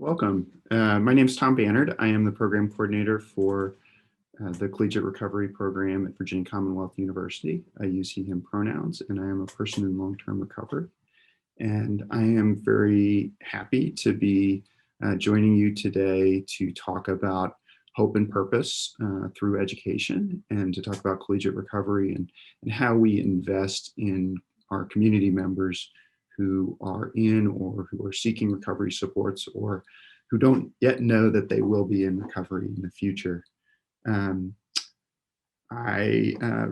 Welcome. My name is Tom Bannard. I am the program coordinator for the Collegiate Recovery Program at Virginia Commonwealth University. I use he, him pronouns, and I am a person in long-term recovery. And I am very happy to be joining you today to talk about hope and purpose through education, and to talk about collegiate recovery and how we invest in our community members who are in or who are seeking recovery supports, or who don't yet know that they will be in recovery in the future. I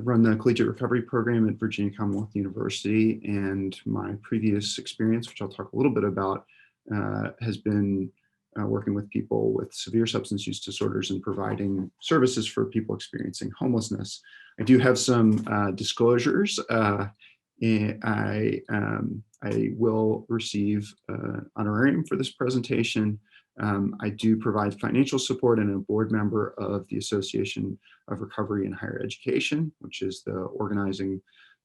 run the Collegiate Recovery Program at Virginia Commonwealth University, and my previous experience, which I'll talk a little bit about, has been working with people with severe substance use disorders and providing services for people experiencing homelessness. I do have some disclosures. I will receive honorarium for this presentation. I do provide financial support and a board member of the Association of Recovery in Higher Education, which is the organizing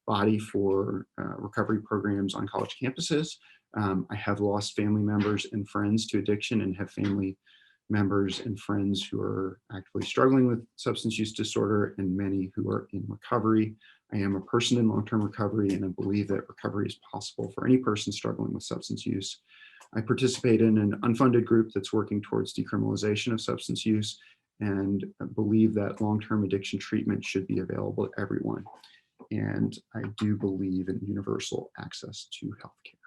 body for recovery programs on college campuses. I have lost family members and friends to addiction, and have family members and friends who are actively struggling with substance use disorder, and many who are in recovery. I am a person in long-term recovery, and I believe that recovery is possible for any person struggling with substance use. I participate in an unfunded group that's working towards decriminalization of substance use, and believe that long-term addiction treatment should be available to everyone. And I do believe in universal access to healthcare.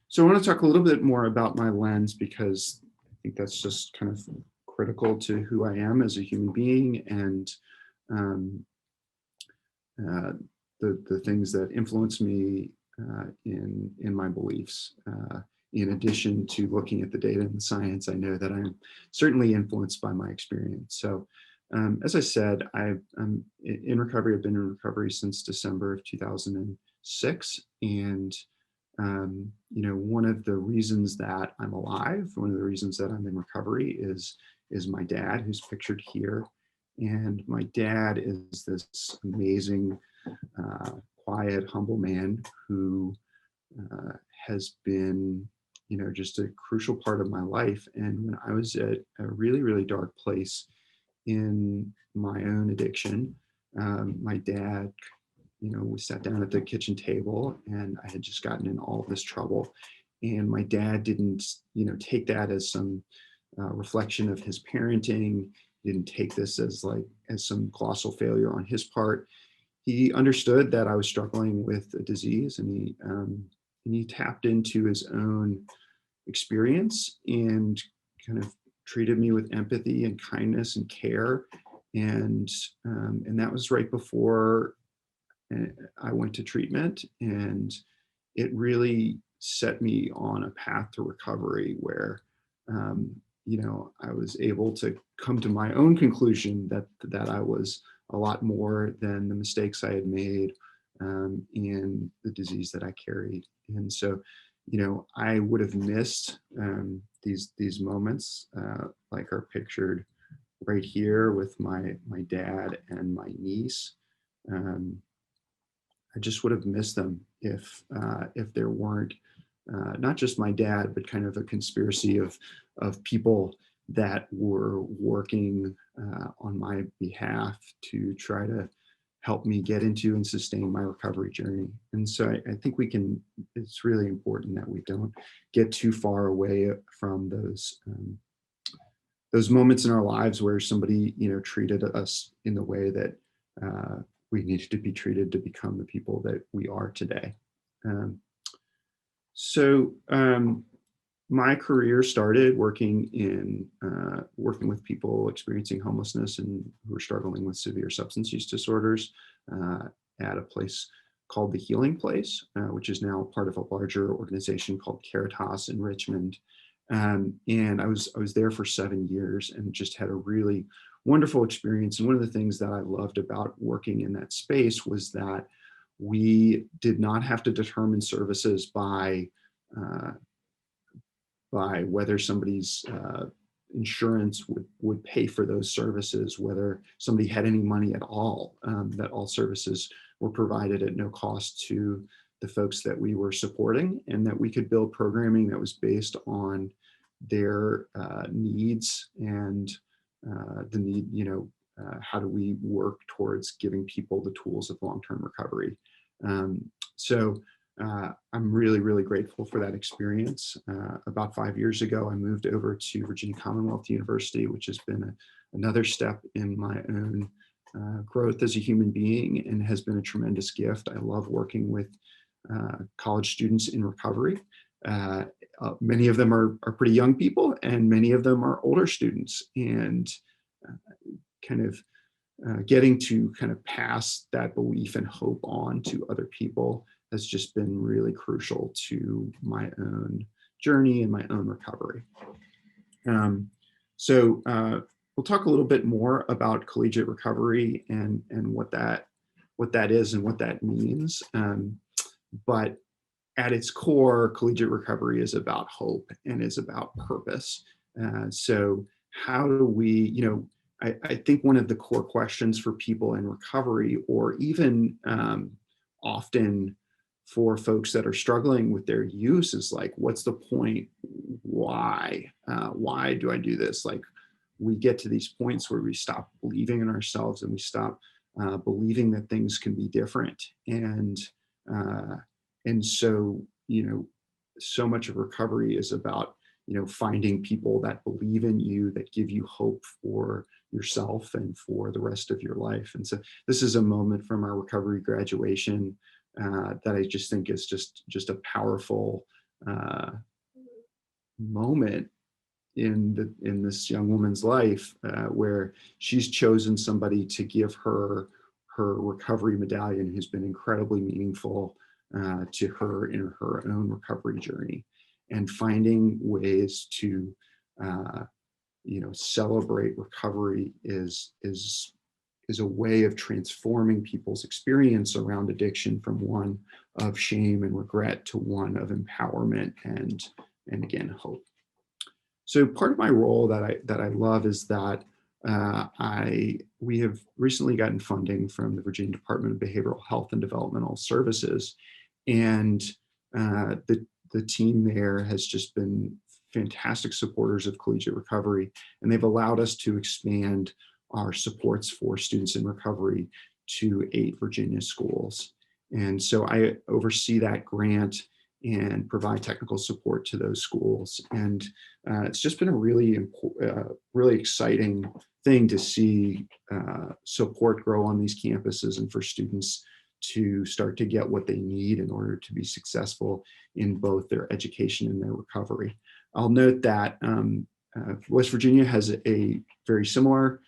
So I want to talk a little bit more about my lens, because I think that's just kind of critical to who I am as a human being, and the things that influence me in my beliefs. In addition to looking at the data and the science, I know that I'm certainly influenced by my experience. So as I said, I'm in recovery. I've been in recovery since December of 2006. And one of the reasons that I'm alive, one of the reasons that I'm in recovery is my dad, who's pictured here. And my dad is this amazing, quiet, humble man who has been, just a crucial part of my life. And when I was at a really, really dark place in my own addiction, my dad, we sat down at the kitchen table, and I had just gotten in all of this trouble. And my dad didn't, take that as some reflection of his parenting. He didn't take this as some colossal failure on his part. He understood that I was struggling with a disease, and he tapped into his own experience and kind of treated me with empathy and kindness and care. And that was right before I went to treatment, and it really set me on a path to recovery where, I was able to come to my own conclusion that I was a lot more than the mistakes I had made in the disease that I carried. And so, I would have missed these moments, like are pictured right here with my dad and my niece. I just would have missed them if there weren't not just my dad, but kind of a conspiracy of people that were working on my behalf to try to help me get into and sustain my recovery journey. And so I think it's really important that we don't get too far away from those moments in our lives where somebody, treated us in the way that we needed to be treated to become the people that we are today. My career started working with people experiencing homelessness and who are struggling with severe substance use disorders at a place called the Healing Place, which is now part of a larger organization called CADC in Richmond. And I was there for 7 years and just had a really wonderful experience. And one of the things that I loved about working in that space was that we did not have to determine services by whether somebody's insurance would pay for those services, whether somebody had any money at all, that all services were provided at no cost to the folks that we were supporting, and that we could build programming that was based on their needs and the need, how do we work towards giving people the tools of long-term recovery. So I'm really, really grateful for that experience. About 5 years ago, I moved over to Virginia Commonwealth University, which has been another step in my own growth as a human being, and has been a tremendous gift. I love working with college students in recovery. Many of them are pretty young people, and many of them are older students, and kind of getting to kind of pass that belief and hope on to other people has just been really crucial to my own journey and my own recovery. So we'll talk a little bit more about collegiate recovery and what that is and what that means. But at its core, collegiate recovery is about hope and is about purpose. So how do we, I think one of the core questions for people in recovery, or even often for folks that are struggling with their use, is like, what's the point? Why? Why do I do this? Like, we get to these points where we stop believing in ourselves, and we stop believing that things can be different. And so, so much of recovery is about, finding people that believe in you, that give you hope for yourself and for the rest of your life. And so this is a moment from our recovery graduation that I just think is just a powerful moment in this young woman's life, where she's chosen somebody to give her recovery medallion, who's been incredibly meaningful to her in her own recovery journey, and finding ways to celebrate recovery is a way of transforming people's experience around addiction from one of shame and regret to one of empowerment and again, hope. So part of my role that I love is that we have recently gotten funding from the Virginia Department of Behavioral Health and Developmental Services, and the team there has just been fantastic supporters of collegiate recovery, and they've allowed us to expand our supports for students in recovery to 8 Virginia schools. And so I oversee that grant and provide technical support to those schools. And it's just been a really exciting thing to see support grow on these campuses, and for students to start to get what they need in order to be successful in both their education and their recovery. I'll note that West Virginia has a very similar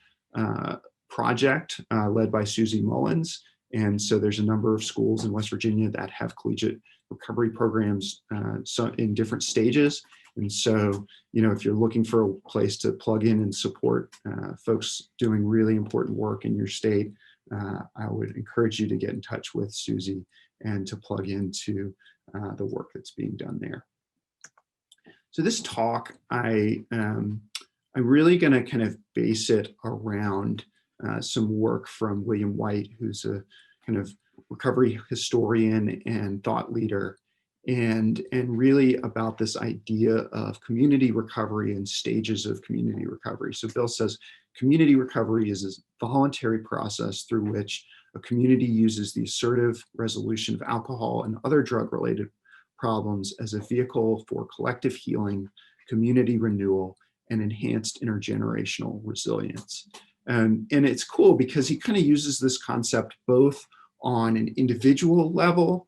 project led by Susie Mullins. And so there's a number of schools in West Virginia that have collegiate recovery programs in different stages. And so, if you're looking for a place to plug in and support folks doing really important work in your state, I would encourage you to get in touch with Susie and to plug into the work that's being done there. So this talk, I'm really going to kind of base it around some work from William White, who's a kind of recovery historian and thought leader, and really about this idea of community recovery and stages of community recovery. So Bill says community recovery is a voluntary process through which a community uses the assertive resolution of alcohol and other drug-related problems as a vehicle for collective healing, community renewal, and enhanced intergenerational resilience. And it's cool because he kind of uses this concept both on an individual level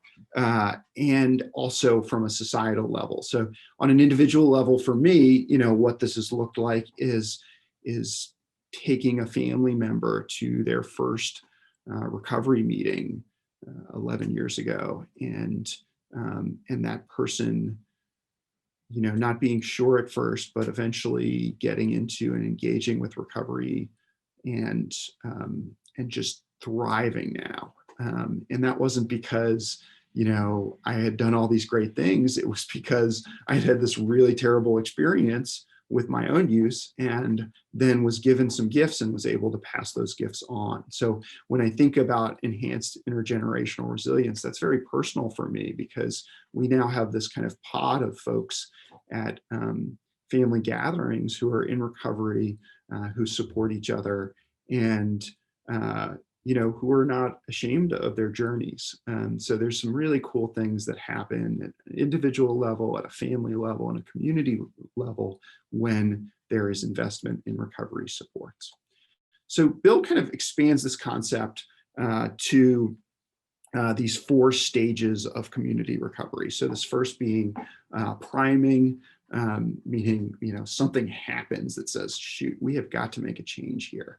and also from a societal level. So on an individual level, for me, what this has looked like is taking a family member to their first recovery meeting 11 years ago, and that person, not being sure at first, but eventually getting into and engaging with recovery and just thriving now. And that wasn't because, I had done all these great things. It was because I had this really terrible experience with my own use, and then was given some gifts and was able to pass those gifts on. So when I think about enhanced intergenerational resilience, that's very personal for me, because we now have this kind of pod of folks at family gatherings who are in recovery, who support each other, and who are not ashamed of their journeys. So there's some really cool things that happen at an individual level, at a family level, and a community level when there is investment in recovery supports. So Bill kind of expands this concept to these 4 stages of community recovery. So this first being priming, meaning something happens that says, shoot, we have got to make a change here.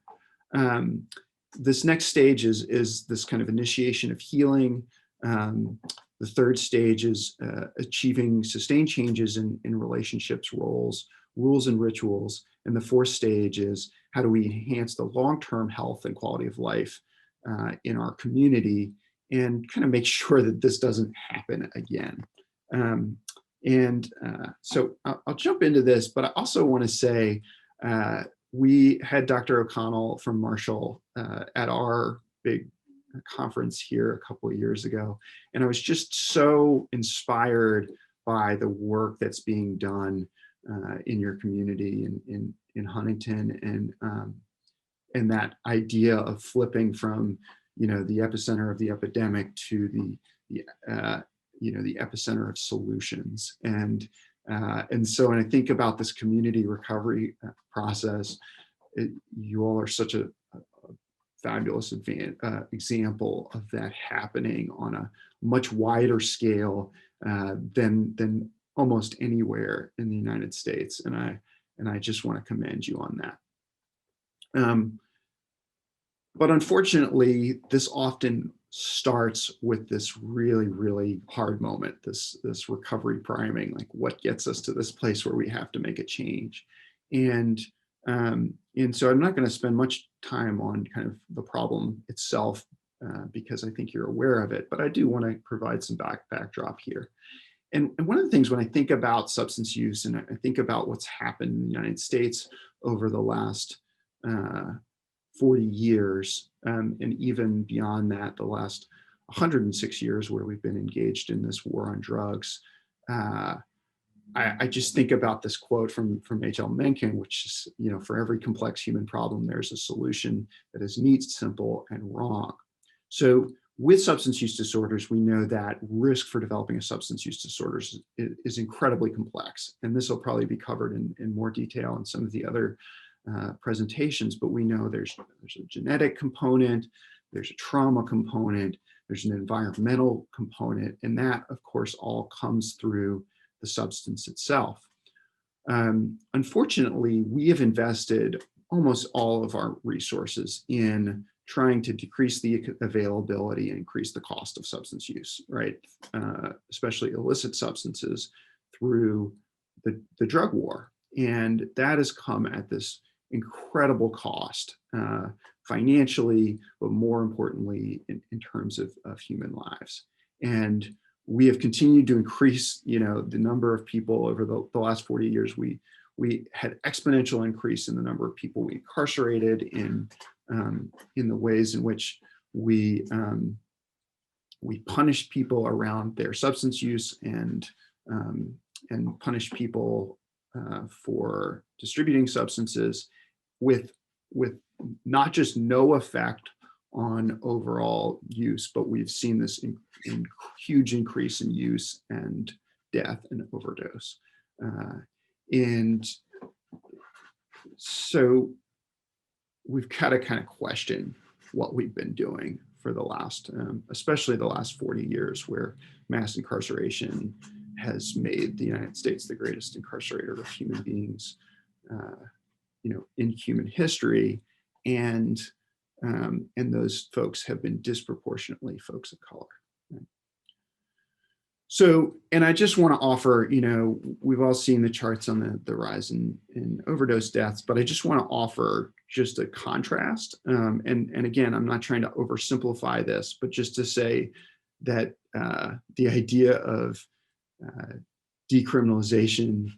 This next stage is this kind of initiation of healing. The third stage is achieving sustained changes in relationships, roles, rules, and rituals. And the fourth stage is how do we enhance the long-term health and quality of life in our community, and kind of make sure that this doesn't happen again. So I'll jump into this, but I also want to say, we had Dr. O'Connell from Marshall at our big conference here a couple of years ago. And I was just so inspired by the work that's being done in your community in Huntington, and that idea of flipping from the epicenter of the epidemic to the epicenter of solutions. And so when I think about this community recovery process, you all are such a fabulous example of that happening on a much wider scale than almost anywhere in the United States. And I just want to commend you on that. But unfortunately, this often starts with this really, really hard moment, this recovery priming, like what gets us to this place where we have to make a change. And so I'm not going to spend much time on kind of the problem itself because I think you're aware of it, but I do want to provide some backdrop here. And one of the things when I think about substance use and I think about what's happened in the United States over the last 40 years, and even beyond that, the last 106 years where we've been engaged in this war on drugs, I just think about this quote from H.L. Mencken, which is, for every complex human problem, there's a solution that is neat, simple, and wrong. So with substance use disorders, we know that risk for developing a substance use disorder is incredibly complex. And this will probably be covered in more detail in some of the other presentations, but we know there's a genetic component, there's a trauma component, there's an environmental component, and that, of course, all comes through the substance itself. Unfortunately, we have invested almost all of our resources in trying to decrease the availability and increase the cost of substance use, right? Especially illicit substances through the drug war. And that has come at this incredible cost financially, but more importantly, in terms of human lives. And we have continued to increase, the number of people over the last 40 years. We had exponential increase in the number of people we incarcerated in the ways in which we punished people around their substance use and punished people for distributing substances with not just no effect on overall use, but we've seen this huge increase in use and death and overdose. And so we've got to kind of question what we've been doing for the last, especially the last 40 years, where mass incarceration has made the United States the greatest incarcerator of human beings, in human history, and those folks have been disproportionately folks of color. Right? So, and I just want to offer, we've all seen the charts on the rise in overdose deaths, but I just want to offer just a contrast. And again, I'm not trying to oversimplify this, but just to say that the idea of decriminalization,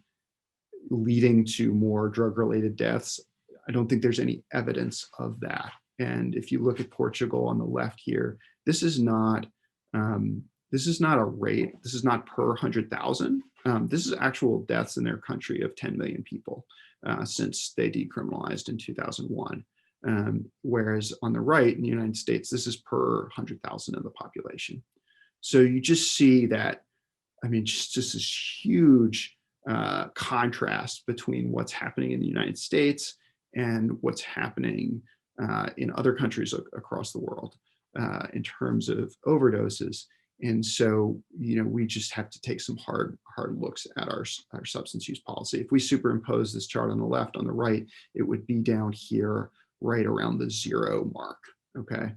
leading to more drug-related deaths. I don't think there's any evidence of that. And if you look at Portugal on the left here, this is not a rate. This is not per 100,000. This is actual deaths in their country of 10 million people since they decriminalized in 2001. Whereas on the right in the United States, this is per 100,000 of the population. So you just see that, I mean, just this huge contrast between what's happening in the United States and what's happening in other countries across the world in terms of overdoses. And so, we just have to take some hard looks at our substance use policy. If we superimpose this chart on the left on the right, it would be down here right around the 0 mark. Okay.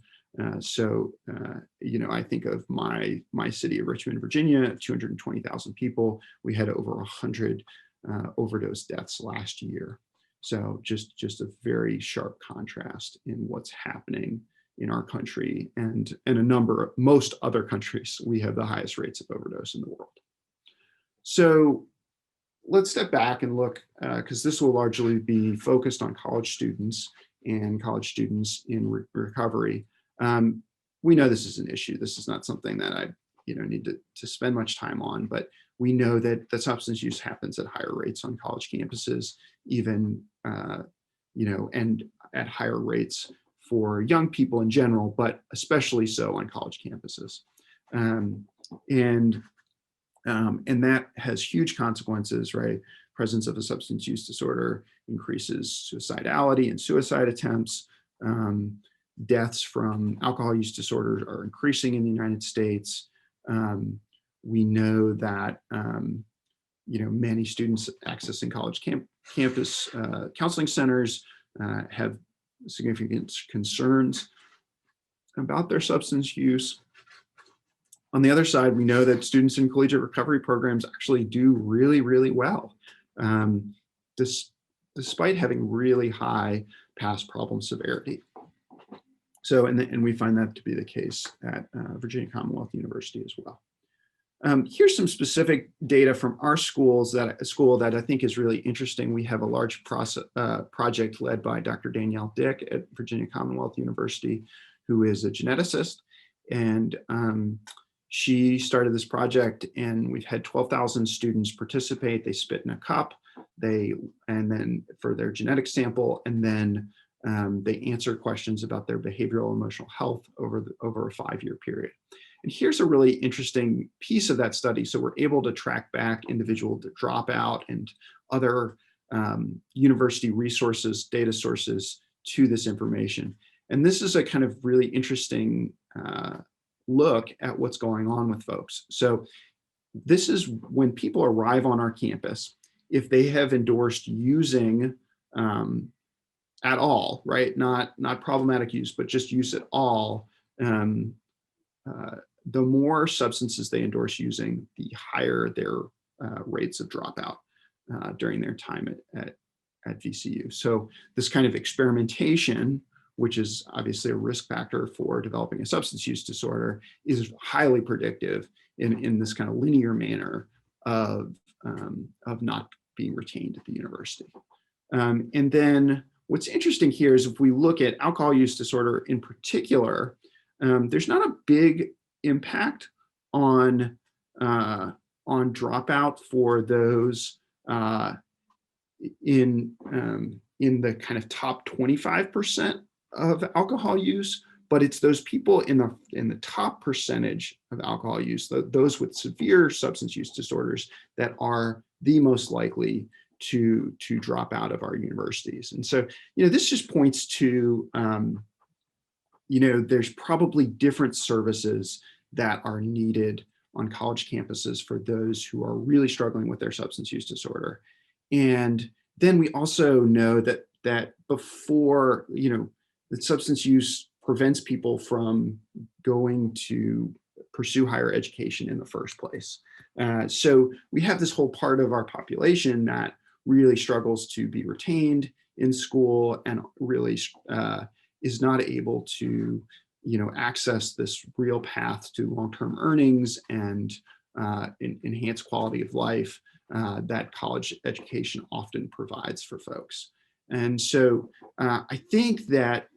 I think of my city of Richmond, Virginia, 220,000 people. We had over 100 overdose deaths last year. So just a very sharp contrast in what's happening in our country, and most other countries, we have the highest rates of overdose in the world. So let's step back and look, because this will largely be focused on college students and college students in recovery. We know this is an issue. This is not something that I need to spend much time on, but we know that the substance use happens at higher rates on college campuses, even, and at higher rates for young people in general, but especially so on college campuses. And that has huge consequences, right? Presence of a substance use disorder increases suicidality and suicide attempts. Deaths from alcohol use disorders are increasing in the United States. We know that many students accessing college campus counseling centers have significant concerns about their substance use. On the other side, we know that students in collegiate recovery programs actually do really, really well, despite having really high past problem severity. So, and we find that to be the case at Virginia Commonwealth University as well. Here's some specific data from our school that I think is really interesting. We have a large project led by Dr. Danielle Dick at Virginia Commonwealth University, who is a geneticist. And she started this project, and we've had 12,000 students participate. They spit in a cup, and then for their genetic sample, and then they answer questions about their behavioral and emotional health over a 5-year period. And here's a really interesting piece of that study. So we're able to track back individual dropout and other university resources, data sources to this information. And this is a kind of really interesting look at what's going on with folks. So this is when people arrive on our campus, if they have endorsed using at all, right? Not problematic use, but just use at all. The more substances they endorse using, the higher their rates of dropout during their time at VCU. So this kind of experimentation, which is obviously a risk factor for developing a substance use disorder, is highly predictive in this kind of linear manner of not being retained at the university. And then what's interesting here is if we look at alcohol use disorder in particular, there's not a big impact on dropout for those in the kind of top 25% of alcohol use, but it's those people in the top percentage of alcohol use, those with severe substance use disorders, that are the most likely to drop out of our universities. And so, this just points to there's probably different services that are needed on college campuses for those who are really struggling with their substance use disorder. And then we also know that before, that substance use prevents people from going to pursue higher education in the first place. So we have this whole part of our population that really struggles to be retained in school and really is not able to access this real path to long-term earnings and enhanced quality of life that college education often provides for folks. And so I think that,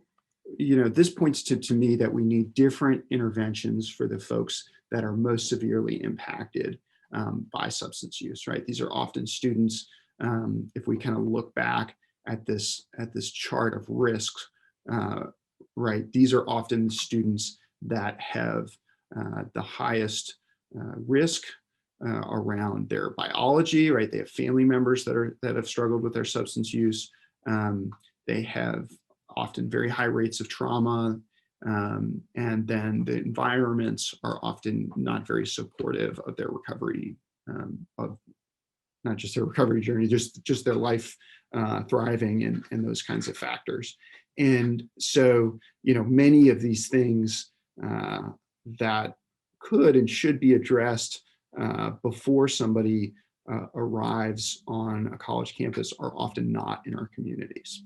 this points to me that we need different interventions for the folks that are most severely impacted by substance use, right? These are often students, if we kind of look back at this chart of risks, right? These are often students that have the highest risk around their biology, right? They have family members that have struggled with their substance use. They have often very high rates of trauma, and then the environments are often not very supportive of their recovery, of not just their recovery journey, just their life thriving and those kinds of factors. And so, many of these things that could and should be addressed before somebody arrives on a college campus are often not in our communities.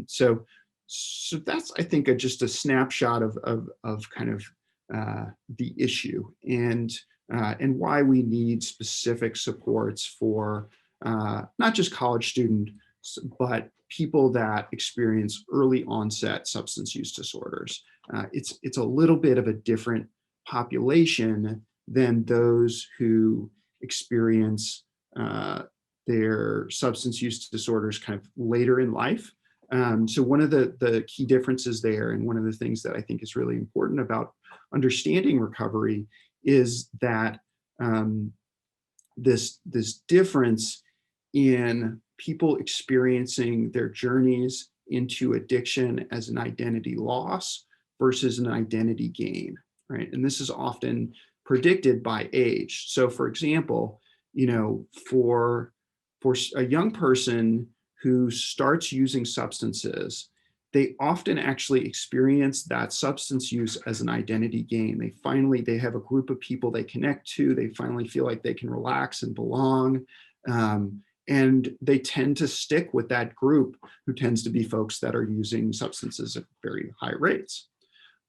So that's, I think, just a snapshot of kind of the issue and why we need specific supports for not just college students, but people that experience early onset substance use disorders. It's a little bit of a different population than those who experience their substance use disorders kind of later in life. So one of the key differences there, and one of the things that I think is really important about understanding recovery, is that this difference in people experiencing their journeys into addiction as an identity loss versus an identity gain, right? And this is often predicted by age. So, for example, for a young person who starts using substances, they often actually experience that substance use as an identity gain. They have a group of people they connect to. They finally feel like they can relax and belong. And they tend to stick with that group, who tends to be folks that are using substances at very high rates.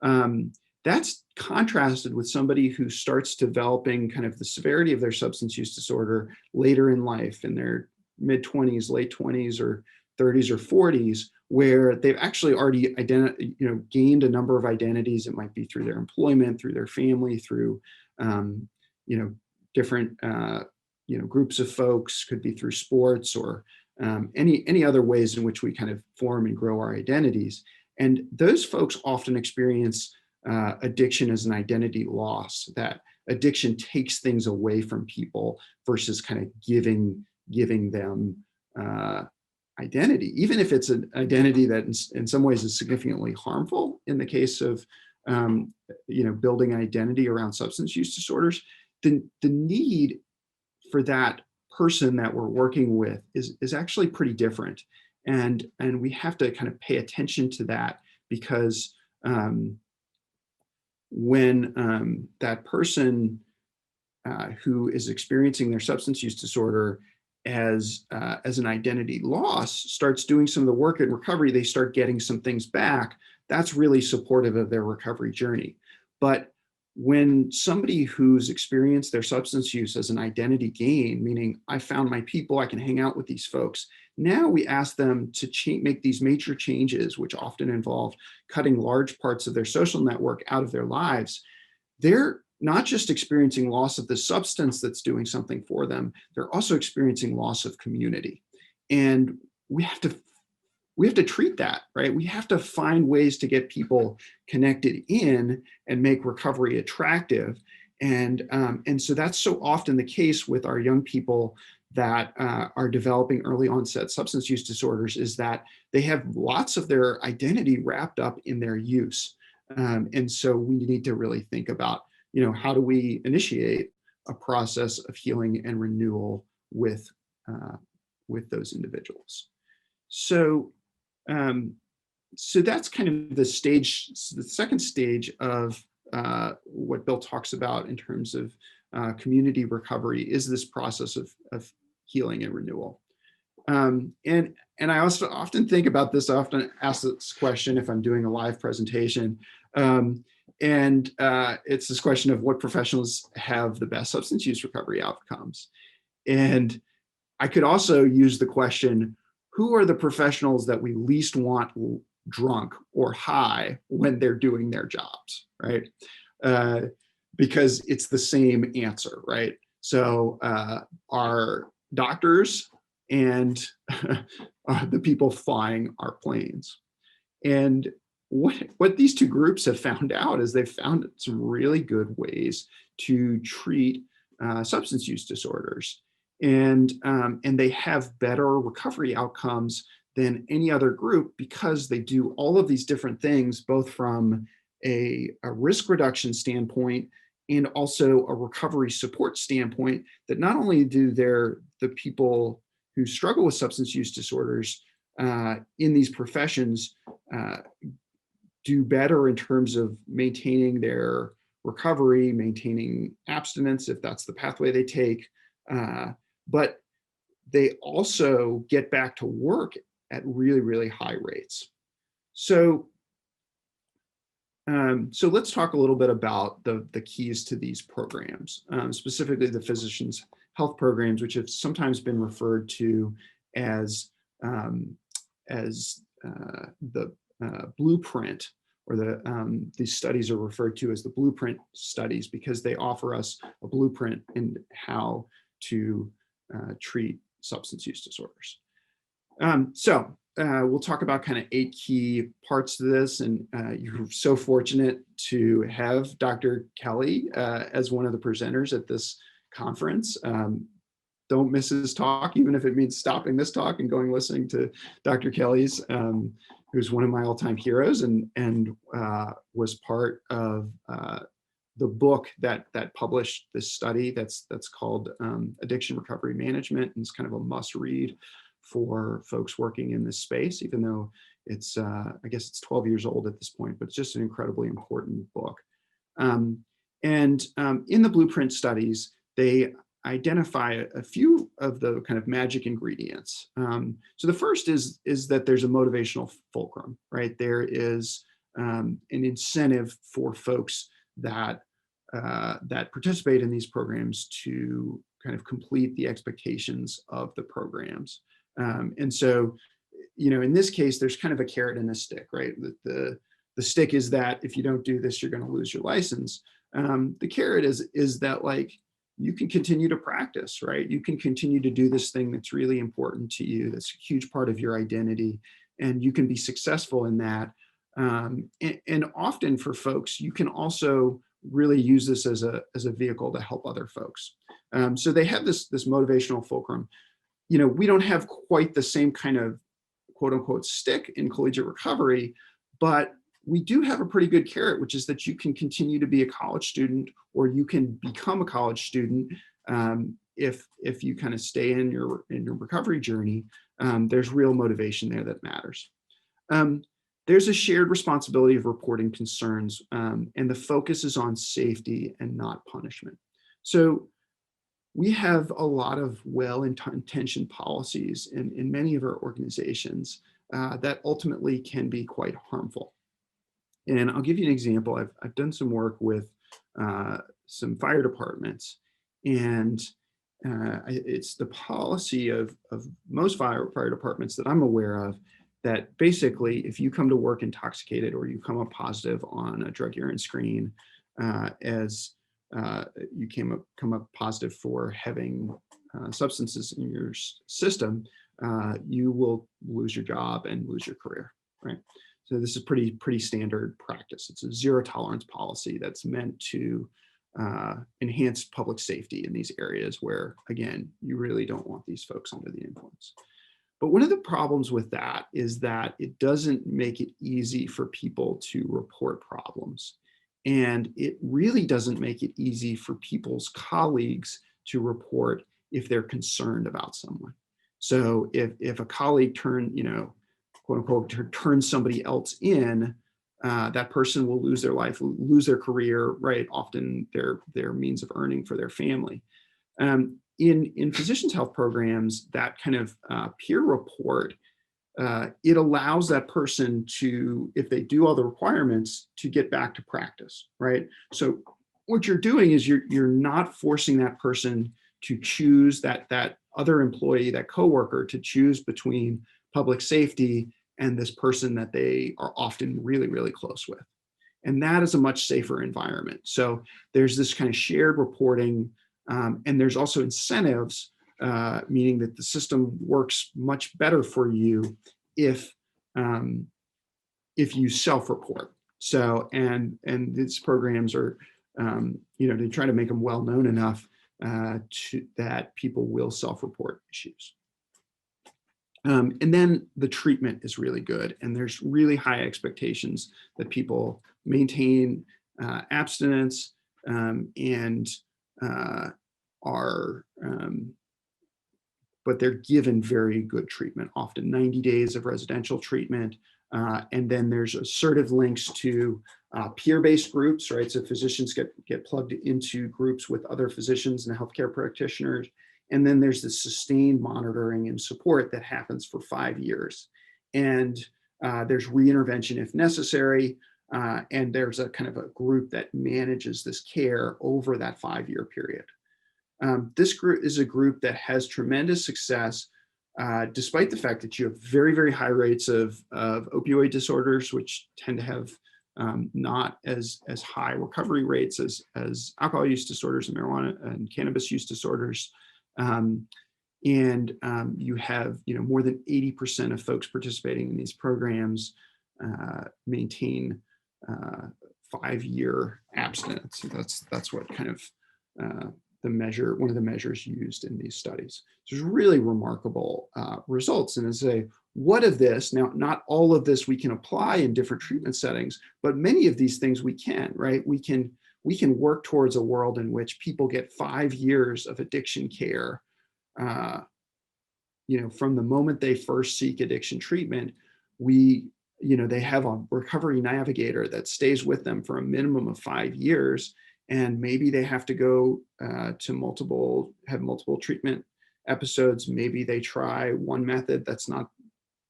That's contrasted with somebody who starts developing kind of the severity of their substance use disorder later in life, in their mid-20s, late 20s, or 30s or 40s, where they've actually already gained a number of identities. It might be through their employment, through their family, through different groups of folks, could be through sports or any other ways in which we kind of form and grow our identities. And those folks often experience addiction as an identity loss, that addiction takes things away from people versus kind of giving them identity, even if it's an identity that in some ways is significantly harmful. In the case of building an identity around substance use disorders, the need for that person that we're working with is actually pretty different, and we have to kind of pay attention to that, because when that person who is experiencing their substance use disorder as an identity loss starts doing some of the work in recovery, they start getting some things back. That's really supportive of their recovery journey. But when somebody who's experienced their substance use as an identity gain, meaning I found my people, I can hang out with these folks, now we ask them to make these major changes, which often involve cutting large parts of their social network out of their lives. They're not just experiencing loss of the substance that's doing something for them, they're also experiencing loss of community. And we have to treat that, right? We have to find ways to get people connected in and make recovery attractive. And so that's so often the case with our young people that are developing early onset substance use disorders, is that they have lots of their identity wrapped up in their use. And so we need to really think about, how do we initiate a process of healing and renewal with those individuals. So that's kind of the second stage of what Bill talks about in terms of community recovery, is this process of healing and renewal. And I also often think about this, I often ask this question if I'm doing a live presentation. And it's this question of what professionals have the best substance use recovery outcomes. And I could also use the question, who are the professionals that we least want drunk or high when they're doing their jobs, right? Because it's the same answer, right? So our doctors and the people flying our planes. And what these two groups have found out is they've found some really good ways to treat substance use disorders. And they have better recovery outcomes than any other group because they do all of these different things, both from a risk reduction standpoint and also a recovery support standpoint, that not only do the people who struggle with substance use disorders in these professions do better in terms of maintaining their recovery, maintaining abstinence, if that's the pathway they take, but they also get back to work at really, really high rates. So let's talk a little bit about the keys to these programs, specifically the physicians' health programs, which have sometimes been referred to as the blueprint, or these studies are referred to as the blueprint studies because they offer us a blueprint in how to treat substance use disorders. We'll talk about kind of 8 key parts to this, and you're so fortunate to have Dr. Kelly as one of the presenters at this conference. Don't miss his talk, even if it means stopping this talk and going listening to Dr. Kelly's, who's one of my all-time heroes and was part of the book that published this study that's called Addiction Recovery Management, and it's kind of a must-read for folks working in this space, even though it's, I guess it's 12 years old at this point, but it's just an incredibly important book. In the blueprint studies, they identify a few of the kind of magic ingredients. So the first is that there's a motivational fulcrum, right? There is an incentive for folks that participate in these programs to kind of complete the expectations of the programs. And so, in this case, there's kind of a carrot and a stick, right? The stick is that if you don't do this, you're going to lose your license. The carrot is that, like, you can continue to practice, right? You can continue to do this thing that's really important to you, that's a huge part of your identity, and you can be successful in that. And often for folks, you can also really use this as a vehicle to help other folks. So they have this motivational fulcrum. We don't have quite the same kind of quote unquote stick in collegiate recovery, but we do have a pretty good carrot, which is that you can continue to be a college student, or you can become a college student if you kind of stay in your recovery journey. There's real motivation there that matters. There's a shared responsibility of reporting concerns, and the focus is on safety and not punishment. So we have a lot of well-intentioned policies in many of our organizations that ultimately can be quite harmful. And I'll give you an example. I've done some work with some fire departments, and it's the policy of most fire departments that I'm aware of, that basically if you come to work intoxicated or you come up positive on a drug urine screen as you come up positive for having substances in your system, you will lose your job and lose your career, right? So this is pretty standard practice. It's a zero tolerance policy that's meant to enhance public safety in these areas where, again, you really don't want these folks under the influence. But one of the problems with that is that it doesn't make it easy for people to report problems. And it really doesn't make it easy for people's colleagues to report if they're concerned about someone. So if a colleague quote unquote, turn somebody else in, that person will lose their life, lose their career, right? Often their means of earning for their family. In physicians' health programs, that kind of peer report it allows that person to, if they do all the requirements, to get back to practice, right? So what you're doing is you're not forcing that person to choose, that other employee, that coworker, to choose between public safety and this person that they are often really, really close with. And that is a much safer environment. So there's this kind of shared reporting, and there's also incentives, meaning that the system works much better for you if you self-report. So, and these programs are, they try to make them well known enough that people will self-report issues. And then the treatment is really good, and there's really high expectations that people maintain abstinence and but they're given very good treatment, often 90 days of residential treatment. And then there's assertive links to peer-based groups, right? So physicians get plugged into groups with other physicians and healthcare practitioners. And then there's the sustained monitoring and support that happens for 5 years. And there's reintervention if necessary. And there's a kind of a group that manages this care over that 5-year period. This group is a group that has tremendous success, despite the fact that you have very, very high rates of opioid disorders, which tend to have not as high recovery rates as alcohol use disorders and marijuana and cannabis use disorders. You have more than 80% of folks participating in these programs maintain 5-year abstinence. That's what kind of one of the measures used in these studies. So there's really remarkable results. And as I say, what of this, now not all of this we can apply in different treatment settings, but many of these things we can, right? We can work towards a world in which people get 5 years of addiction care, from the moment they first seek addiction treatment. They have a recovery navigator that stays with them for a minimum of 5 years. And maybe they have to go to multiple treatment episodes. Maybe they try one method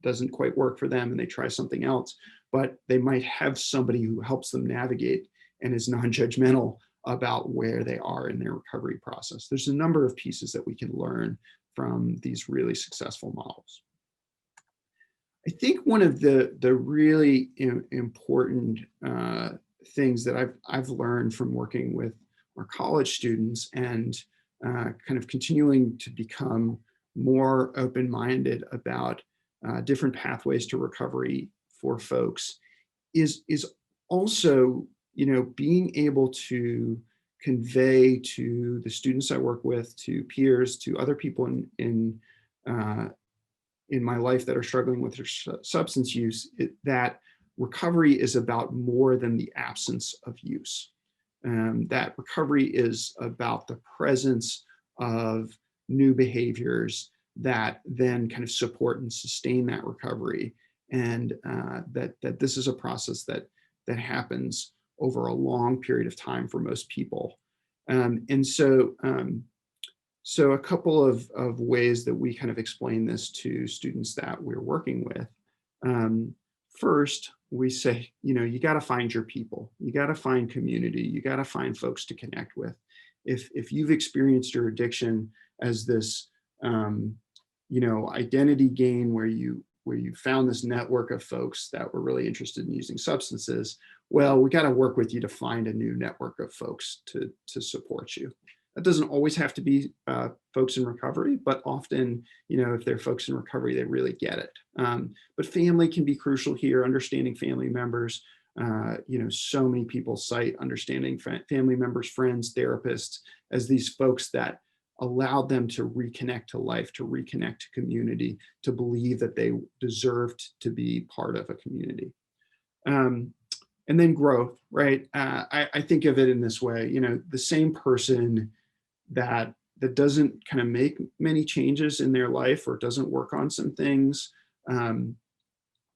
doesn't quite work for them, and they try something else. But they might have somebody who helps them navigate and is non-judgmental about where they are in their recovery process. There's a number of pieces that we can learn from these really successful models. I think one of the really important things that I've learned from working with our college students and kind of continuing to become more open-minded about different pathways to recovery for folks is also being able to convey to the students I work with, to peers, to other people in my life that are struggling with their substance use, that recovery is about more than the absence of use. That recovery is about the presence of new behaviors that then kind of support and sustain that recovery, and that this is a process that happens over a long period of time for most people. So a couple of ways that we kind of explain this to students that we're working with. First, we say, you got to find your people. You got to find community. You got to find folks to connect with. If you've experienced your addiction as this, identity gain where you found this network of folks that were really interested in using substances, well, we got to work with you to find a new network of folks to support you. That doesn't always have to be folks in recovery, but often, if they're folks in recovery, they really get it. But family can be crucial here, understanding family members. So many people cite understanding family members, friends, therapists as these folks that allowed them to reconnect to life, to reconnect to community, to believe that they deserved to be part of a community. And then growth, right? I think of it in this way, the same person that doesn't kind of make many changes in their life or doesn't work on some things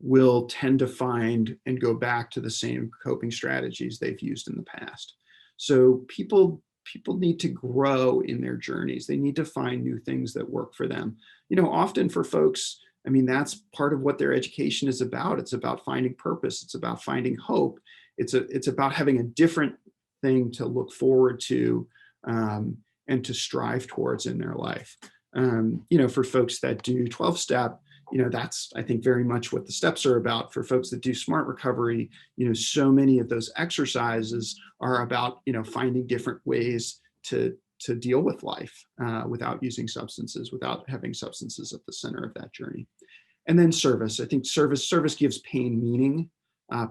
will tend to find and go back to the same coping strategies they've used in the past. So people need to grow in their journeys. They need to find new things that work for them. Often for folks I mean, that's part of what their education is about. It's about finding purpose. It's about finding hope. It's about having a different thing to look forward to, and to strive towards in their life. For folks that do 12-step, that's, I think, very much what the steps are about. For folks that do smart recovery, so many of those exercises are about, finding different ways to deal with life without using substances, without having substances at the center of that journey. And then service. I think service gives pain meaning.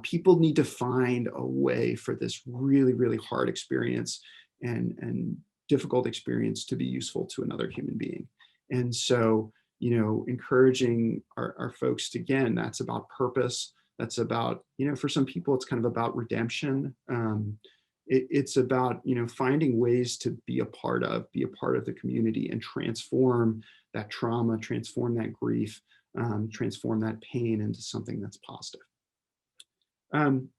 People need to find a way for this really, really hard experience and difficult experience to be useful to another human being. And so, encouraging our folks to, again, that's about purpose. That's about, for some people, it's kind of about redemption. It's about, finding ways to be a part of the community and transform that trauma, transform that grief, transform that pain into something that's positive. And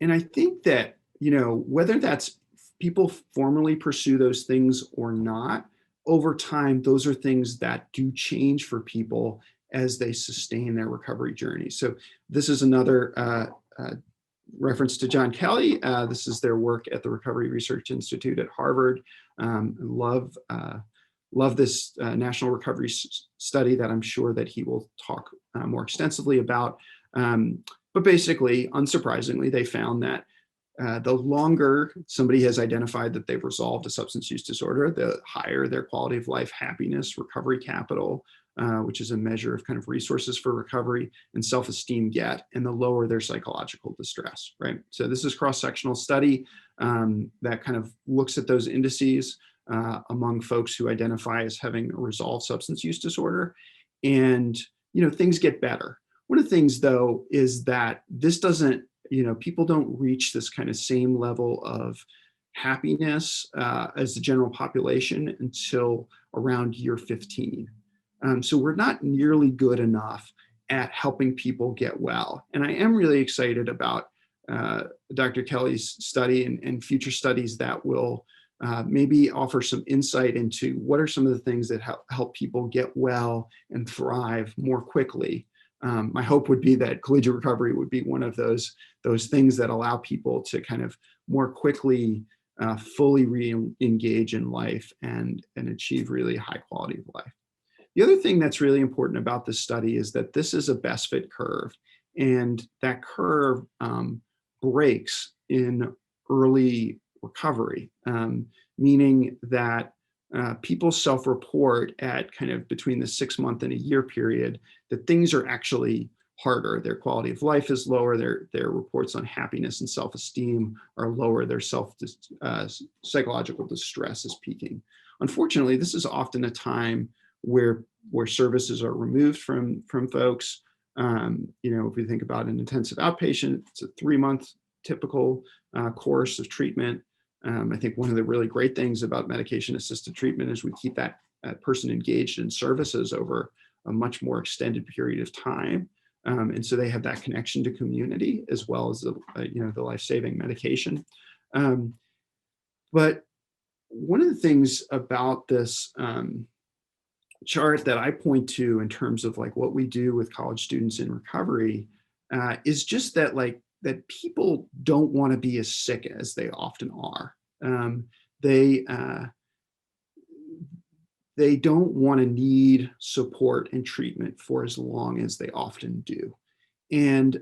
I think that, whether that's people formally pursue those things or not, over time, those are things that do change for people as they sustain their recovery journey. So this is another reference to John Kelly. This is their work at the Recovery Research Institute at Harvard. Love this national recovery study that I'm sure that he will talk more extensively about. But basically, unsurprisingly, they found that the longer somebody has identified that they've resolved a substance use disorder, the higher their quality of life, happiness, recovery capital, which is a measure of kind of resources for recovery, and self-esteem get, and the lower their psychological distress, right? So this is cross-sectional study that kind of looks at those indices among folks who identify as having a resolved substance use disorder, and things get better. One of the things, though, is that this doesn't, people don't reach this kind of same level of happiness as the general population until around year 15. So we're not nearly good enough at helping people get well. And I am really excited about Dr. Kelly's study and future studies that will maybe offer some insight into what are some of the things that help people get well and thrive more quickly. My hope would be that collegiate recovery would be one of those things that allow people to kind of more quickly fully re-engage in life and achieve really high quality of life. The other thing that's really important about this study is that this is a best fit curve, and that curve breaks in early recovery, meaning that people self-report at kind of between the 6-month and a year period that things are actually harder. Their quality of life is lower. Their reports on happiness and self-esteem are lower. Their psychological distress is peaking. Unfortunately, this is often a time where services are removed from folks. If we think about an intensive outpatient, it's a 3-month typical course of treatment. I think one of the really great things about medication-assisted treatment is we keep that person engaged in services over a much more extended period of time. And so they have that connection to community as well as the life-saving medication. But one of the things about this chart that I point to in terms of like what we do with college students in recovery is just that that people don't want to be as sick as they often are. They don't want to need support and treatment for as long as they often do. And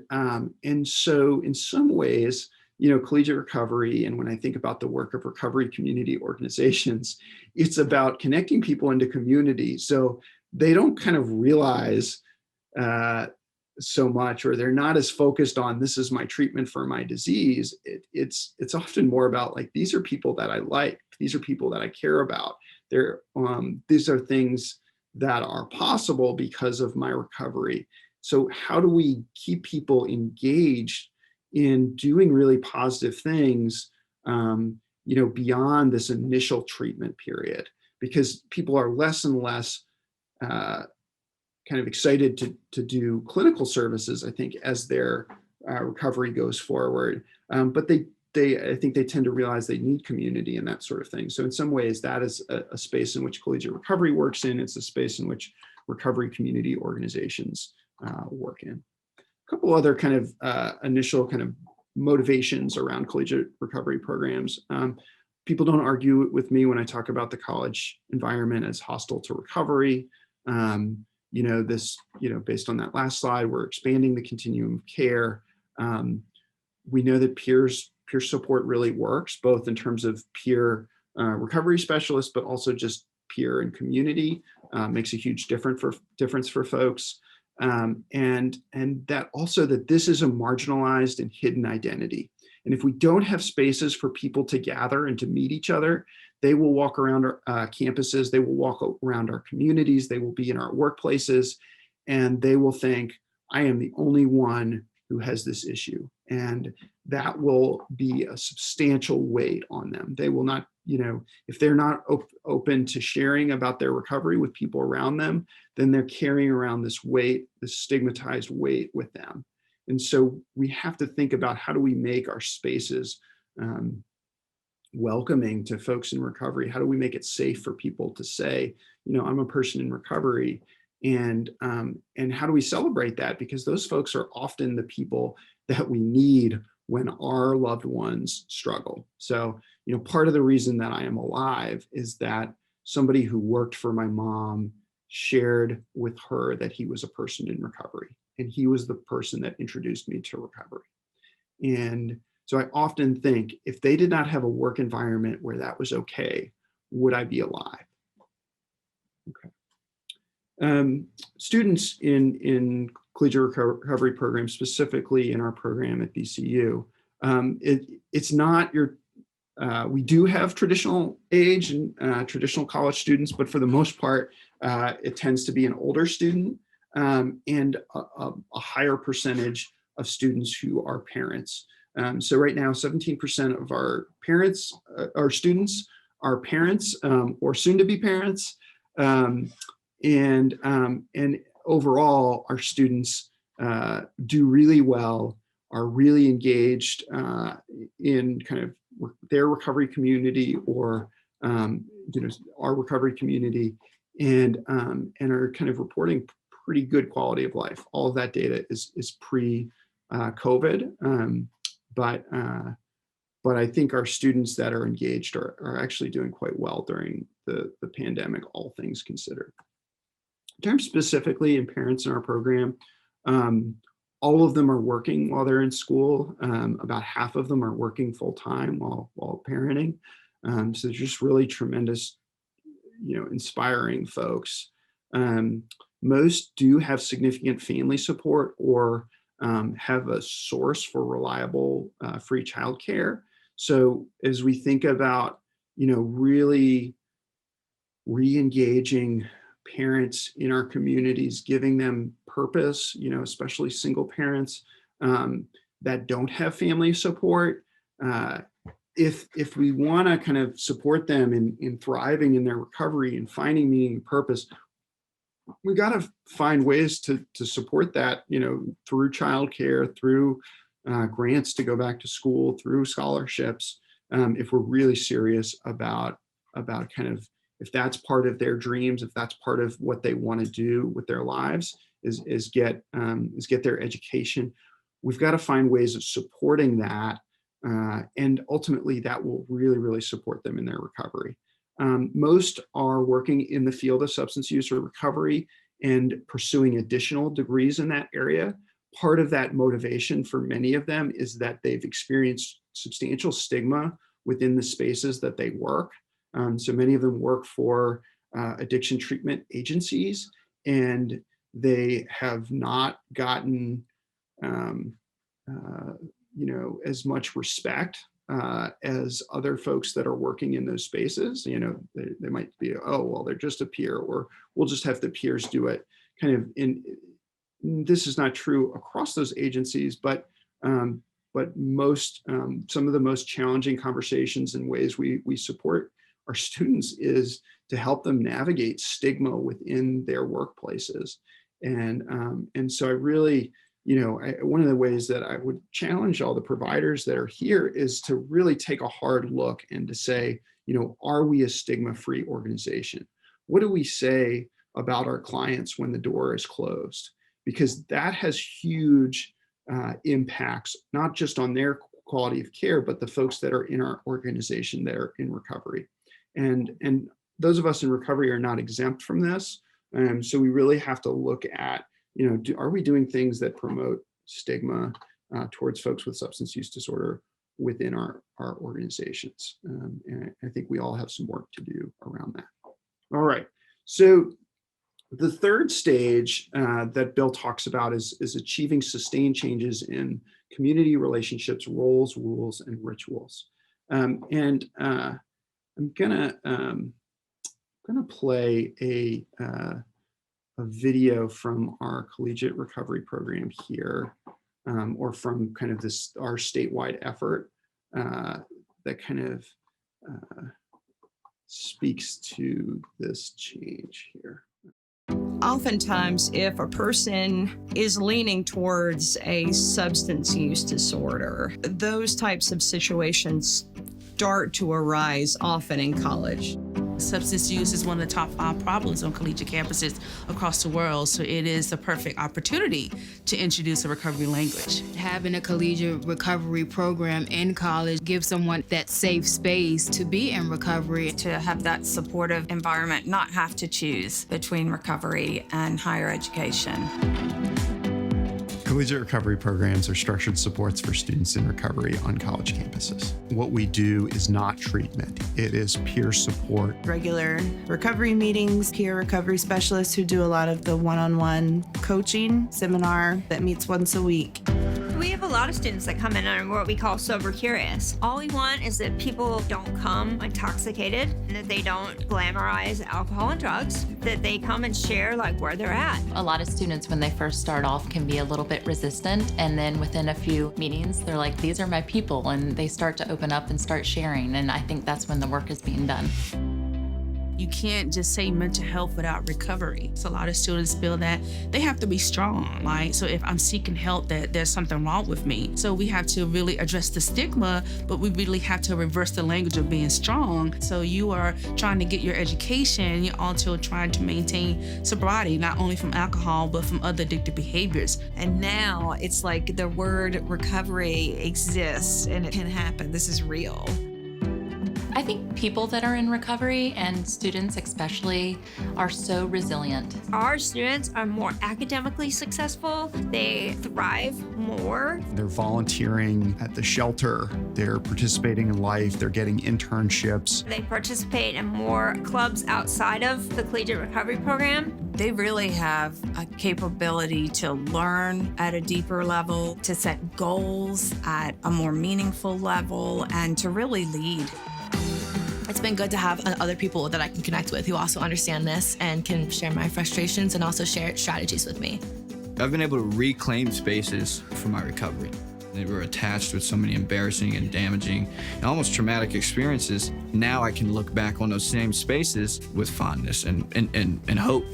so in some ways, collegiate recovery, and when I think about the work of recovery community organizations, it's about connecting people into community so they don't kind of realize so much, or they're not as focused on this is my treatment for my disease. It's often more about like, these are people that I like, these are people that I care about. These are things that are possible because of my recovery. So how do we keep people engaged in doing really positive things, beyond this initial treatment period? Because people are less and less kind of excited to do clinical services, I think, as their recovery goes forward. But I think they tend to realize they need community and that sort of thing. So in some ways, that is a space in which collegiate recovery works in. It's a space in which recovery community organizations work in. A couple other kind of initial kind of motivations around collegiate recovery programs. People don't argue with me when I talk about the college environment as hostile to recovery. Based on that last slide, we're expanding the continuum of care. We know that peer support really works, both in terms of peer recovery specialists, but also just peer and community. Makes a huge difference for folks. And that also that this is a marginalized and hidden identity. And if we don't have spaces for people to gather and to meet each other, they will walk around our campuses, they will walk around our communities, they will be in our workplaces, and they will think, I am the only one who has this issue. And that will be a substantial weight on them. They will not, if they're not open to sharing about their recovery with people around them, then they're carrying around this weight, this stigmatized weight with them. And so we have to think about how do we make our spaces welcoming to folks in recovery? How do we make it safe for people to say, I'm a person in recovery, and how do we celebrate that? Because those folks are often the people that we need when our loved ones struggle. So, part of the reason that I am alive is that somebody who worked for my mom shared with her that he was a person in recovery, and he was the person that introduced me to recovery. And so I often think, if they did not have a work environment where that was okay, would I be alive? Okay. Students in collegiate recovery programs, specifically in our program at BCU, it's not your, we do have traditional age and traditional college students, but for the most part, it tends to be an older student and a higher percentage of students who are parents. So right now, 17% of our parents, our students are parents or soon to be parents. And overall, our students do really well, are really engaged in kind of their recovery community or our recovery community, and are kind of reporting pretty good quality of life. All of that data is pre-COVID, but I think our students that are engaged are actually doing quite well during the pandemic, all things considered. In terms specifically in parents in our program, all of them are working while they're in school. About half of them are working full time while parenting. So they're just really tremendous, inspiring folks. Most do have significant family support or have a source for reliable free childcare. So as we think about, really re-engaging parents in our communities, giving them purpose, especially single parents that don't have family support. If we want to kind of support them in thriving in their recovery and finding meaning and purpose, we got to find ways to support that, through childcare, through grants to go back to school, through scholarships. If we're really serious about kind of, if that's part of their dreams, if that's part of what they want to do with their lives, is get their education, we've got to find ways of supporting that, and ultimately that will really, really support them in their recovery. Most are working in the field of substance use or recovery and pursuing additional degrees in that area. Part of that motivation for many of them is that they've experienced substantial stigma within the spaces that they work. So many of them work for addiction treatment agencies, and they have not gotten as much respect as other folks that are working in those spaces. They might be, oh, well, they're just a peer, or we'll just have the peers do it. Kind of this is not true across those agencies, but most, some of the most challenging conversations and ways we support our students is to help them navigate stigma within their workplaces. And so I really, one of the ways that I would challenge all the providers that are here is to really take a hard look and to say, are we a stigma-free organization? What do we say about our clients when the door is closed? Because that has huge impacts, not just on their quality of care, but the folks that are in our organization that are in recovery. And those of us in recovery are not exempt from this. So we really have to look at, are we doing things that promote stigma towards folks with substance use disorder within our organizations? And I think we all have some work to do around that. All right. So the third stage that Bill talks about is achieving sustained changes in community relationships, roles, rules, and rituals. I'm gonna play a video from our Collegiate Recovery Program here, or from kind of our statewide effort that kind of speaks to this change here. Oftentimes, if a person is leaning towards a substance use disorder, those types of situations start to arise often in college. Substance use is one of the top 5 problems on collegiate campuses across the world, so it is the perfect opportunity to introduce a recovery language. Having a collegiate recovery program in college gives someone that safe space to be in recovery. To have that supportive environment, not have to choose between recovery and higher education. Collegiate recovery programs are structured supports for students in recovery on college campuses. What we do is not treatment. It is peer support. Regular recovery meetings, peer recovery specialists who do a lot of the one-on-one coaching seminar that meets once a week. We have a lot of students that come in and are what we call sober curious. All we want is that people don't come intoxicated, and that they don't glamorize alcohol and drugs, that they come and share like where they're at. A lot of students when they first start off can be a little bit resistant, and then within a few meetings they're like, these are my people, and they start to open up and start sharing, and I think that's when the work is being done. You can't just say mental health without recovery. So a lot of students feel that they have to be strong, right? So if I'm seeking help, that there's something wrong with me. So we have to really address the stigma, but we really have to reverse the language of being strong. So you are trying to get your education, you're also trying to maintain sobriety, not only from alcohol, but from other addictive behaviors. And now it's like the word recovery exists and it can happen. This is real. I think people that are in recovery, and students especially, are so resilient. Our students are more academically successful. They thrive more. They're volunteering at the shelter. They're participating in life. They're getting internships. They participate in more clubs outside of the Collegiate Recovery Program. They really have a capability to learn at a deeper level, to set goals at a more meaningful level, and to really lead. It's been good to have other people that I can connect with who also understand this and can share my frustrations and also share strategies with me. I've been able to reclaim spaces for my recovery. They were attached with so many embarrassing and damaging and almost traumatic experiences. Now I can look back on those same spaces with fondness and hope.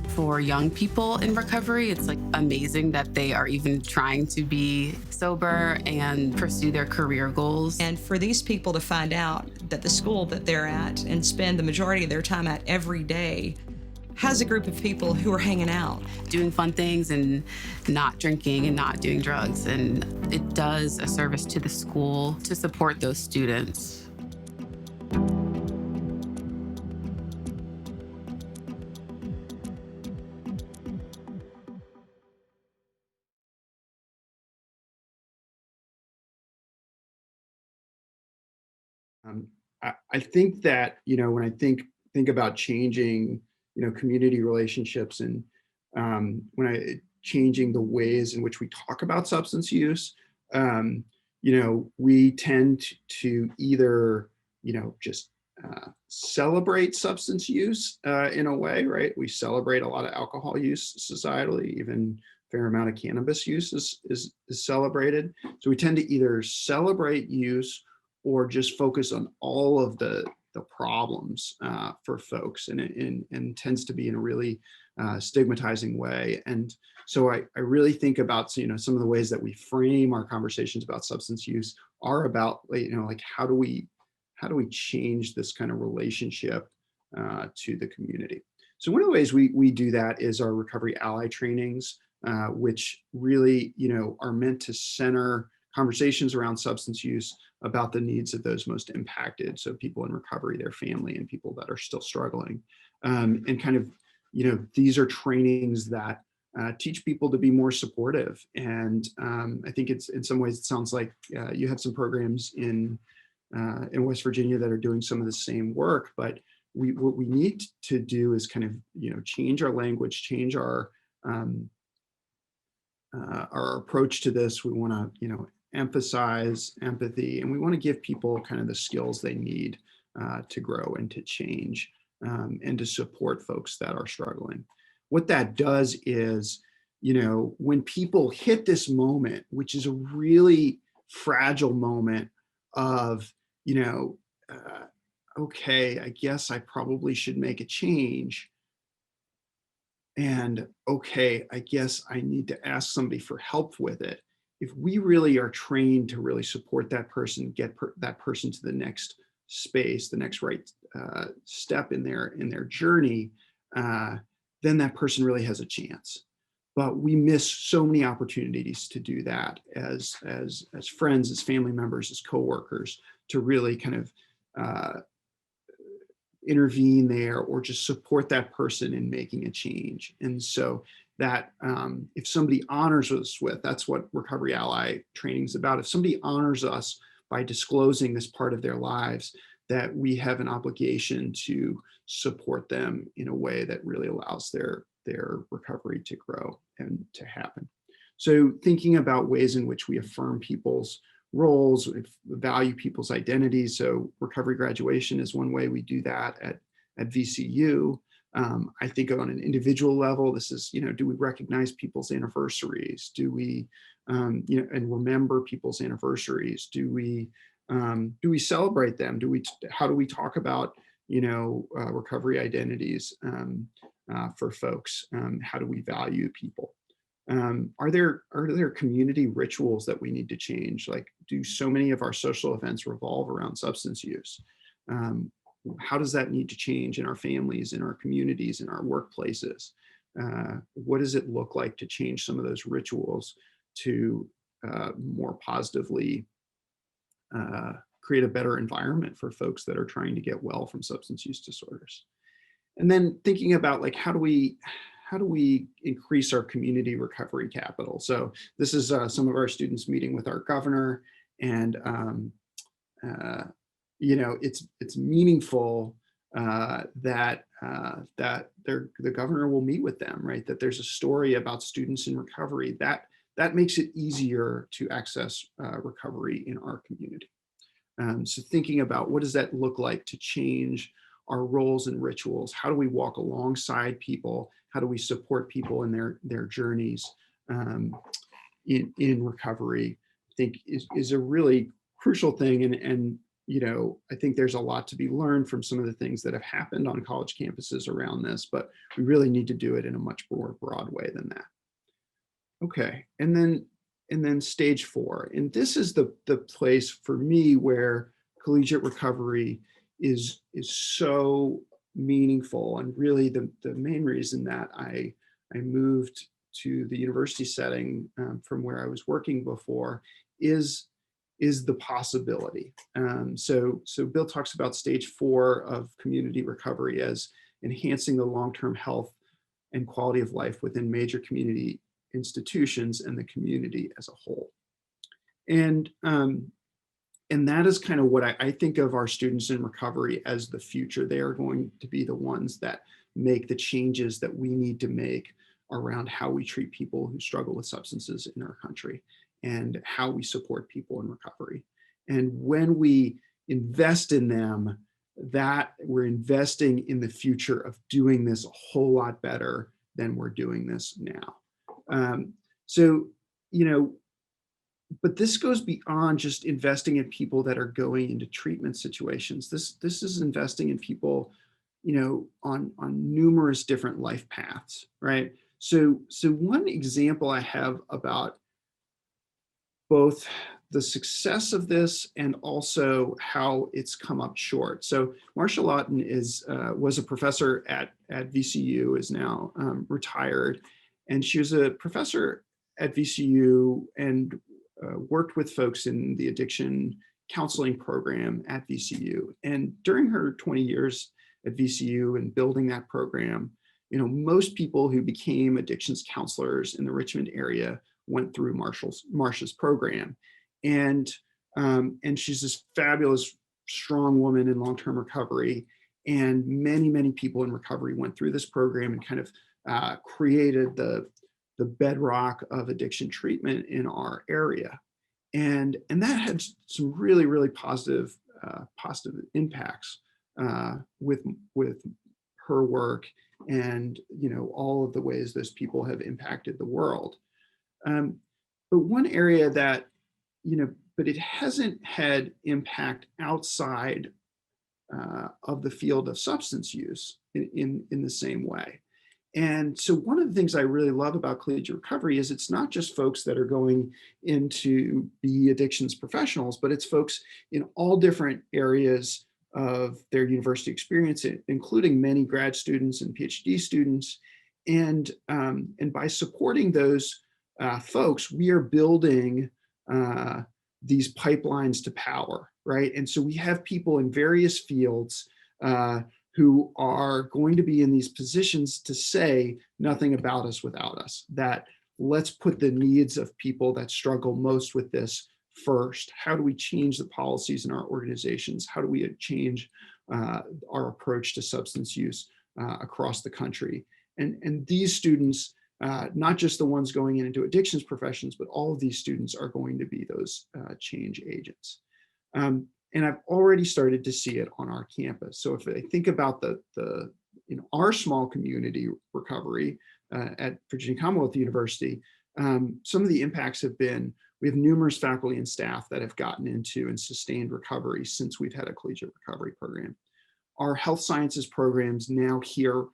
For young people in recovery, it's like amazing that they are even trying to be sober and pursue their career goals. And for these people to find out that the school that they're at and spend the majority of their time at every day has a group of people who are hanging out. Doing fun things and not drinking and not doing drugs. And it does a service to the school to support those students. I think that, when I think about changing, community relationships and changing the ways in which we talk about substance use, we tend to either, just celebrate substance use in a way, right? We celebrate a lot of alcohol use societally, even a fair amount of cannabis use is celebrated. So we tend to either celebrate use or just focus on all of the the problems for folks, and tends to be in a really stigmatizing way. And so I really think about, some of the ways that we frame our conversations about substance use are about, like how do we change this kind of relationship to the community. So one of the ways we do that is our recovery ally trainings, which really, are meant to center conversations around substance use about the needs of those most impacted. So people in recovery, their family, and people that are still struggling. And kind of, these are trainings that teach people to be more supportive. And I think it's, in some ways, it sounds like you have some programs in West Virginia that are doing some of the same work, but what we need to do is kind of, change our language, change our approach to this. We want to, emphasize empathy, and we want to give people kind of the skills they need to grow and to change, and to support folks that are struggling. What that does is, when people hit this moment, which is a really fragile moment of, okay, I guess I probably should make a change. And okay, I guess I need to ask somebody for help with it. If we really are trained to really support that person, get that person to the next space, the next right step in their journey, then that person really has a chance. But we miss so many opportunities to do that as friends, as family members, as coworkers, to really kind of intervene there or just support that person in making a change. And so that if somebody honors us with, that's what Recovery Ally training is about. If somebody honors us by disclosing this part of their lives, that we have an obligation to support them in a way that really allows their recovery to grow and to happen. So thinking about ways in which we affirm people's roles, value people's identities. So recovery graduation is one way we do that at VCU. I think on an individual level, this is, do we recognize people's anniversaries? Do we, and remember people's anniversaries? Do we celebrate them? How do we talk about, recovery identities for folks? How do we value people? Are there community rituals that we need to change? Like, do so many of our social events revolve around substance use? How does that need to change in our families, in our communities, in our workplaces? What does it look like to change some of those rituals to more positively create a better environment for folks that are trying to get well from substance use disorders? And then thinking about, like, how do we increase our community recovery capital? So this is some of our students meeting with our governor, and it's meaningful that the governor will meet with them, right? That there's a story about students in recovery that makes it easier to access recovery in our community. So thinking about, what does that look like to change our roles and rituals? How do we walk alongside people? How do we support people in their journeys in recovery? I think is a really crucial thing. And I think there's a lot to be learned from some of the things that have happened on college campuses around this, but we really need to do it in a much more broad way than that. Okay, and then stage 4, and this is the place for me where collegiate recovery is so meaningful, and really the main reason that I moved to the university setting from where I was working before is the possibility. So Bill talks about stage 4 of community recovery as enhancing the long-term health and quality of life within major community institutions and the community as a whole. And that is kind of what I think of our students in recovery as the future. They are going to be the ones that make the changes that we need to make around how we treat people who struggle with substances in our country, and how we support people in recovery. And when we invest in them, that we're investing in the future of doing this a whole lot better than we're doing this now. So, but this goes beyond just investing in people that are going into treatment situations. This is investing in people, on numerous different life paths, right? So one example I have about both the success of this and also how it's come up short. So Marcia Lawton was a professor at VCU, is now retired, and she was a professor at VCU and worked with folks in the addiction counseling program at VCU. And during her 20 years at VCU and building that program, most people who became addictions counselors in the Richmond area went through Marcia's program. And she's this fabulous, strong woman in long-term recovery. And many, many people in recovery went through this program and kind of created the bedrock of addiction treatment in our area. And that had some really, really positive impacts with her work and, all of the ways those people have impacted the world. But one area that, but it hasn't had impact outside of the field of substance use in the same way. And so one of the things I really love about collegiate recovery is it's not just folks that are going in to be addictions professionals, but it's folks in all different areas of their university experience, including many grad students and PhD students. And by supporting those folks, we are building these pipelines to power, right? And so we have people in various fields who are going to be in these positions to say nothing about us without us, that let's put the needs of people that struggle most with this first. How do we change the policies in our organizations? How do we change our approach to substance use across the country? And these students, not just the ones going into addictions professions, but all of these students are going to be those change agents. And I've already started to see it on our campus. So if I think about our small community recovery at Virginia Commonwealth University, some of the impacts have been, we have numerous faculty and staff that have gotten into and sustained recovery since we've had a collegiate recovery program. Our health sciences programs now hear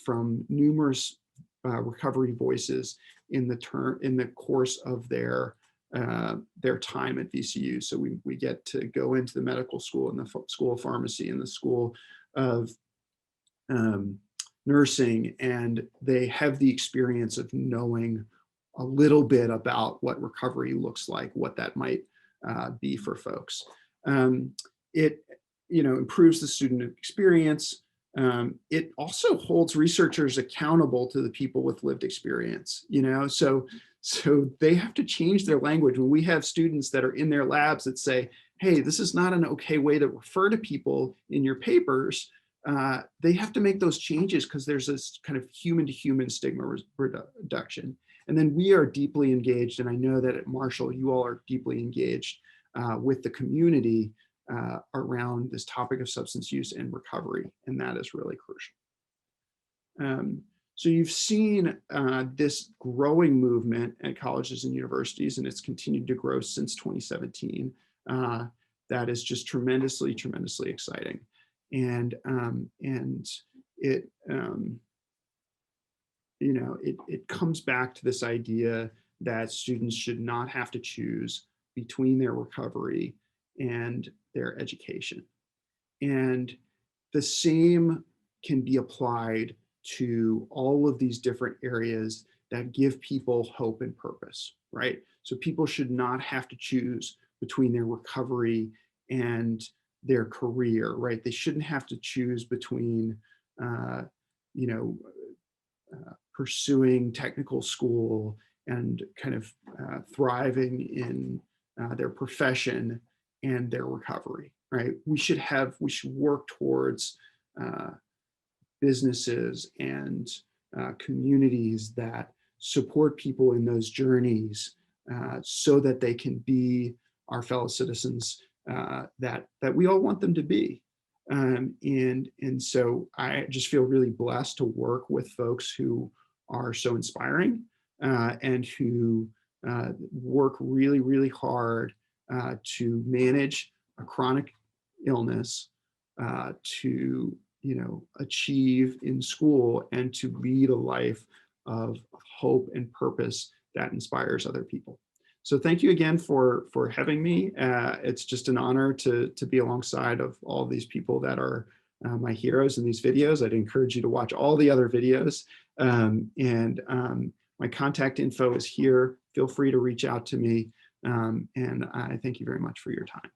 from numerous recovery voices in the course of their time at VCU. So we get to go into the medical school and the school of pharmacy and the school of nursing, and they have the experience of knowing a little bit about what recovery looks like, what that might be for folks. It improves the student experience. It also holds researchers accountable to the people with lived experience, so they have to change their language. When we have students that are in their labs that say, hey, this is not an okay way to refer to people in your papers, they have to make those changes because there's this kind of human-to-human stigma reduction. And then we are deeply engaged, and I know that at Marshall, you all are deeply engaged with the community around this topic of substance use and recovery, and that is really crucial. So you've seen this growing movement at colleges and universities, and it's continued to grow since 2017. That is just tremendously, tremendously exciting. And it, it comes back to this idea that students should not have to choose between their recovery and their education. And the same can be applied to all of these different areas that give people hope and purpose, right? So people should not have to choose between their recovery and their career, right? They shouldn't have to choose between, pursuing technical school and kind of thriving in their profession and their recovery, right? We should work towards businesses and communities that support people in those journeys so that they can be our fellow citizens that we all want them to be. And so I just feel really blessed to work with folks who are so inspiring and who work really, really hard to manage a chronic illness, to achieve in school, and to lead a life of hope and purpose that inspires other people. So thank you again for having me. It's just an honor to be alongside of all these people that are my heroes in these videos. I'd encourage you to watch all the other videos. My contact info is here. Feel free to reach out to me. And I thank you very much for your time.